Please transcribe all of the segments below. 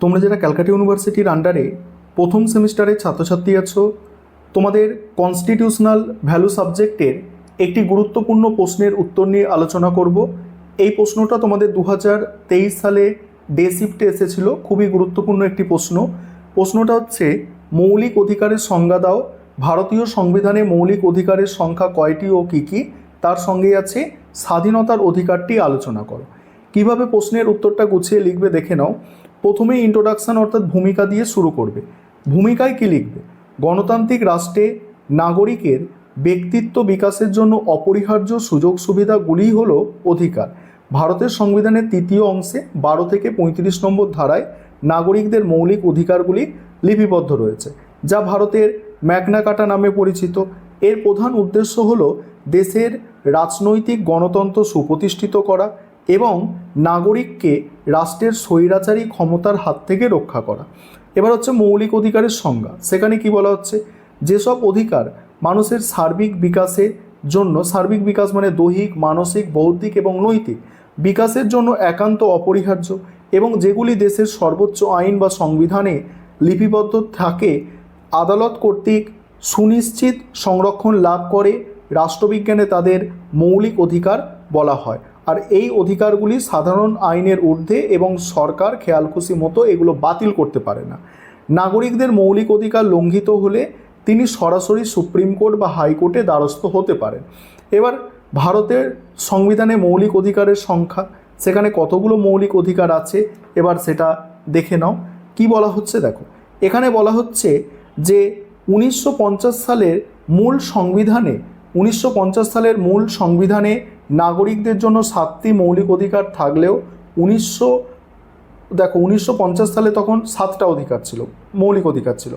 তোমরা যারা ক্যালকাটা ইউনিভার্সিটির আন্ডারে প্রথম সেমিস্টারের ছাত্রছাত্রী আছো, তোমাদের কনস্টিটিউশনাল ভ্যালু সাবজেক্টের একটি গুরুত্বপূর্ণ প্রশ্নের উত্তর নিয়ে আলোচনা করব। এই প্রশ্নটা তোমাদের 2023 সালে ডে শিফটে এসেছিল, খুবই গুরুত্বপূর্ণ একটি প্রশ্ন। প্রশ্নটা হচ্ছে, মৌলিক অধিকারের সংজ্ঞা দাও। ভারতীয় সংবিধানে মৌলিক অধিকারের সংখ্যা কয়টি ও কী কী? তার সঙ্গে আছে স্বাধীনতার অধিকারটি আলোচনা করো। কিভাবে প্রশ্নের উত্তরটা গুছিয়ে লিখবে দেখে নাও। প্রথমেই ইন্ট্রোডাকশন অর্থাৎ ভূমিকা দিয়ে শুরু করবে। ভূমিকায় কি লিখবে? গণতান্ত্রিক রাষ্ট্রে নাগরিকের ব্যক্তিত্ব বিকাশের জন্য অপরিহার্য সুযোগ সুবিধাগুলিই হলো অধিকার। ভারতের সংবিধানের তৃতীয় অংশে 12 থেকে 35 নম্বর ধারায় নাগরিকদের মৌলিক অধিকারগুলি লিপিবদ্ধ রয়েছে, যা ভারতের ম্যাগনা কার্টা নামে পরিচিত। এর প্রধান উদ্দেশ্য হল দেশের রাজনৈতিক গণতন্ত্র সুপ্রতিষ্ঠিত করা এবং নাগরিককে রাষ্ট্রের স্বৈরাচারী ক্ষমতার হাত থেকে রক্ষা করা। এবার হচ্ছে মৌলিক অধিকারের সংজ্ঞা। সেখানে কি বলা হচ্ছে? যেসব অধিকার মানুষের সার্বিক বিকাশের জন্য, সার্বিক বিকাশ মানে দৈহিক, মানসিক, বৌদ্ধিক এবং নৈতিক বিকাশের জন্য একান্ত অপরিহার্য এবং যেগুলি দেশের সর্বোচ্চ আইন বা সংবিধানে লিপিবদ্ধ থাকে, আদালত কর্তৃক সুনিশ্চিত সংরক্ষণ লাভ করে, রাষ্ট্রবিজ্ঞানে তাদের মৌলিক অধিকার বলা হয়। আর এই অধিকারগুলি সাধারণ আইনের ঊর্ধ্বে এবং সরকার খেয়ালখুশি মতো এগুলো বাতিল করতে পারে না। নাগরিকদের মৌলিক অধিকার লঙ্ঘিত হলে তিনি সরাসরি সুপ্রিম কোর্ট বা হাইকোর্টে দ্বারস্থ হতে পারেন। এবার ভারতের সংবিধানে মৌলিক অধিকারের সংখ্যা, সেখানে কতগুলো মৌলিক অধিকার আছে এবার সেটা দেখে নাও। কি বলা হচ্ছে দেখো, এখানে বলা হচ্ছে যে 1950 সালের মূল সংবিধানে নাগরিকদের জন্য 7টি মৌলিক অধিকার থাকলেও 1950 সালে তখন 7টা অধিকার ছিল, মৌলিক অধিকার ছিল।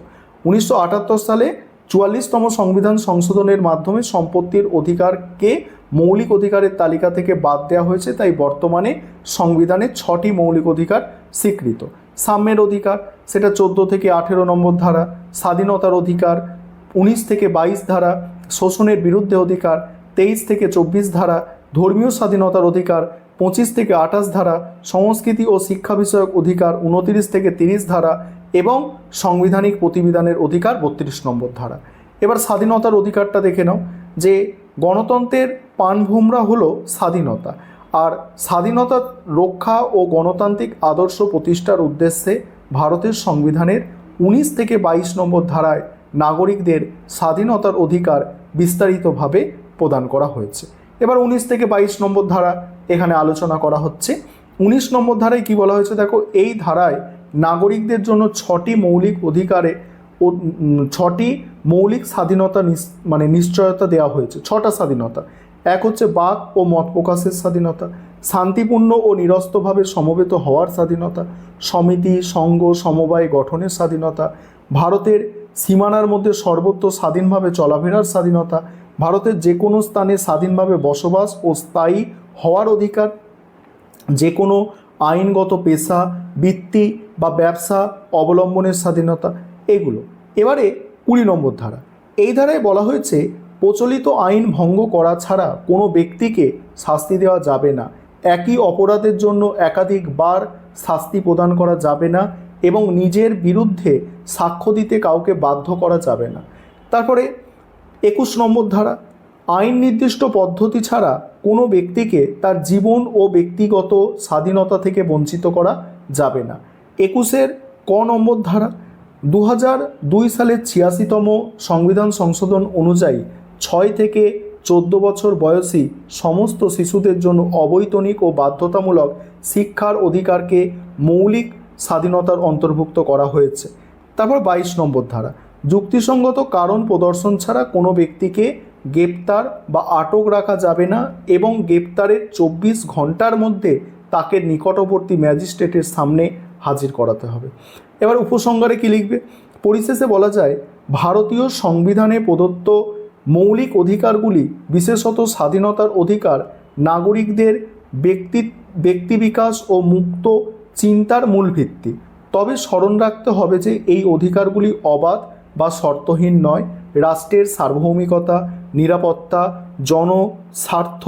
1978 সালে 44তম সংবিধান সংশোধনের মাধ্যমে সম্পত্তির অধিকারকে মৌলিক অধিকারের তালিকা থেকে বাদ দেওয়া হয়েছে। তাই বর্তমানে সংবিধানে 6টি মৌলিক অধিকার স্বীকৃত। সাম্যের অধিকার, সেটা 14 থেকে 18 নম্বর ধারা। স্বাধীনতার অধিকার 19 থেকে 22 ধারা। শোষণের বিরুদ্ধে অধিকার 23 থেকে 24 ধারা। ধর্মীয় স্বাধীনতার অধিকার 25 থেকে 28 ধারা। সংস্কৃতি ও শিক্ষা বিষয়ক অধিকার 29 থেকে 30 ধারা এবং সাংবিধানিক প্রতিবিধানের অধিকার 32 নম্বর ধারা। এবার স্বাধীনতার অধিকারটা দেখে নাও, যে গণতন্ত্রের প্রাণভোমরা হলো স্বাধীনতা, আর স্বাধীনতা রক্ষা ও গণতান্ত্রিক আদর্শ প্রতিষ্ঠার উদ্দেশ্যে ভারতের সংবিধানের 19 থেকে 22 নম্বর ধারায় নাগরিকদের স্বাধীনতার অধিকার বিস্তারিতভাবে প্রদান করা হয়েছে। এবার 19 থেকে 22 নম্বর ধারা এখানে আলোচনা করা হচ্ছে। 19 নম্বর ধারায় কি বলা হয়েছে দেখো, এই ধারায় নাগরিকদের জন্য 6টি মৌলিক অধিকারে 6টি মৌলিক স্বাধীনতা নিশ্চয়তা দেওয়া হয়েছে। 6টা স্বাধীনতা। এক হচ্ছে বাক ও মত প্রকাশের স্বাধীনতা, শান্তিপূর্ণ ও নিরস্তভাবে সমবেত হওয়ার স্বাধীনতা, সমিতি, সংঘ, সমবায় গঠনের স্বাধীনতা, ভারতের সীমানার মধ্যে সর্বত্র স্বাধীনভাবে চলাফেরার স্বাধীনতা, ভারতের যে কোনো স্থানে স্বাধীনভাবে বসবাস ও স্থায়ী হওয়ার অধিকার, যে কোনো আইনগত পেশা, বৃত্তি বা ব্যবসা অবলম্বনের স্বাধীনতা, এগুলো। এবারে 20 নম্বর ধারা। এই ধারায় বলা হয়েছে, প্রচলিত আইন ভঙ্গ করা ছাড়া কোনো ব্যক্তিকে শাস্তি দেওয়া যাবে না, একই অপরাধের জন্য একাধিকবার শাস্তি প্রদান করা যাবে না এবং নিজের বিরুদ্ধে সাক্ষ্য দিতে কাউকে বাধ্য করা যাবে না। তারপরে 21 নম্বর ধারা। আইন নির্দিষ্ট পদ্ধতি ছাড়া কোনো ব্যক্তিকে তার জীবন ও ব্যক্তিগত স্বাধীনতা থেকে বঞ্চিত করা যাবে না। 21 ক নম্বর ধারা। 2002 সালের 86তম সংবিধান সংশোধন অনুযায়ী 6 থেকে 14 বছর বয়সী সমস্ত শিশুদের জন্য অবৈতনিক ও বাধ্যতামূলক শিক্ষার অধিকারকে মৌলিক স্বাধীনতার অন্তর্ভুক্ত করা হয়েছে। তারপর 22 নম্বর ধারা। যুক্তিসঙ্গত কারণ প্রদর্শন ছাড়া কোনো ব্যক্তিকে গ্রেপ্তার বা আটক রাখা যাবে না এবং গ্রেপ্তারের 24 ঘন্টার মধ্যে তাকে নিকটবর্তী ম্যাজিস্ট্রেটের সামনে হাজির করাতে হবে। এবার উপসংহারে কি লিখবে? পরিশেষে বলা যায়, ভারতীয় সংবিধানে প্রদত্ত মৌলিক অধিকারগুলি, বিশেষত স্বাধীনতার অধিকার, নাগরিকদের ব্যক্তি বিকাশ ও মুক্ত চিন্তার মূল ভিত্তি। তবে স্মরণ রাখতে হবে যে এই অধিকারগুলি অবাধ বা শর্তহীন নয়। রাষ্ট্রের সার্বভৌমিকতা, নিরাপত্তা, জনস্বার্থ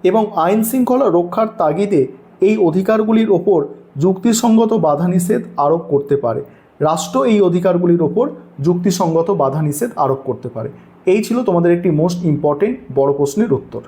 এবং আইন শৃঙ্খলা রক্ষার তাগিদে এই অধিকারগুলির ওপর যুক্তিসঙ্গত বাধানিষেধ আরোপ করতে পারে। রাষ্ট্র এই অধিকারগুলির ওপর যুক্তিসঙ্গত বাধানিষেধ আরোপ করতে পারে। এই ছিল তোমাদের একটি মোস্ট ইম্পর্টেন্ট বড় প্রশ্নের উত্তর।